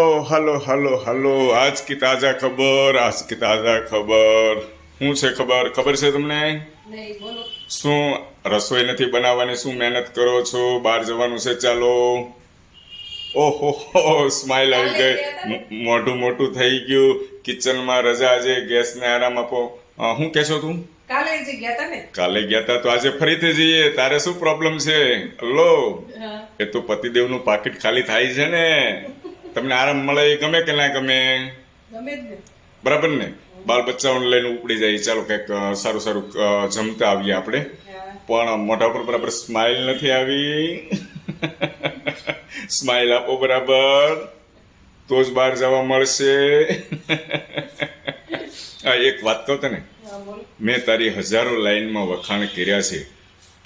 Hello hello hello आज की ताजा खबर आज की ताजा ખબર શું છે ખબર છે તમને નહીં બોલો. શું રસોઈ નથી બનાવવાની શું મહેનત કરો છો બહાર જવાનું છે ચાલો ઓહો સ્માઈલ આવી ગઈ મોઢું મોટું થઈ ગયું કિચનમાં રજા આજે ગેસને આરામ આપો શું કહેશો તું કાલે જે ગયા તા ને કાલે ગયા તા તો આજે ફરીથી જઈએ તારે શું પ્રોબ્લેમ છે હલો હા. એ તો પતિદેવનું પાકીટ ખાલી થાય છે ને તમને આરામ મળે એ ગમે કે ના ગમે ગમે જ ને. બરાબર ને બાળ બચ્ચાઓને લઈને ઉપડી જાય ચાલો કંઈક સારું સારું જમતા આવીએ આપણે હા. પણ મોઢા ઉપર બરાબર સ્માઇલ નથી આવી સ્માઇલ આપો બરાબર તો જ બહાર જવા મળશે એક વાત કહું તને હા, બોલો. મેં તારી હજારો લાઈનમાં વખાણ કર્યા છે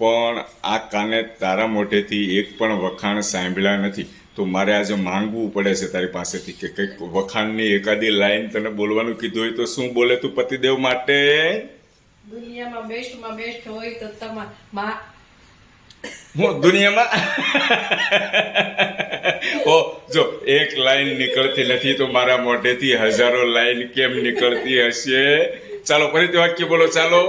પણ આ કાને તારા મોઢેથી એક પણ વખાણ સાંભળ્યા નથી તો મારે આજે માંગવું પડે છે તારી પાસેથી કે કંઈક વખાણની એકાદી લાઈન તને બોલવાનું કીધું હોય તો શું બોલે તું પતિદેવ માટે દુનિયામાં બેસ્ટમાં બેસ્ટ હોય તો તમા માં હું દુનિયામાં ઓ જો એક લાઈન નીકળતી નથી તો મારા મોઢેથી હજારો લાઈન કેમ નીકળતી હશે ચાલો ફરીથી વાક્ય બોલો ચાલો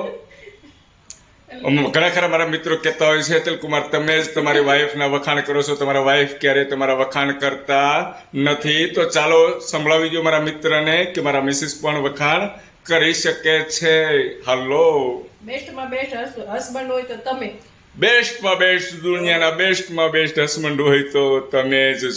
ઘણા ખરા મારા મિત્રો કહેતા હોય છે અતુલ કુમાર તમે જ તમારી વાઈફના વખાણ કરો છો તમારા વાઈફ ક્યારે તમારા વખાણ કરતા નથી તો ચાલો સંભળાવી દો મારા મિત્રને કે મારા મિસિસ પણ વખાણ કરી શકે છે હલો બેસ્ટમાં બેસ્ટ હસબન્ડ હોય તો તમે બેસ્ટમાં બેસ્ટ દુનિયાના બેસ્ટમાં બેસ્ટ હસબન્ડ હોય તો તમે જ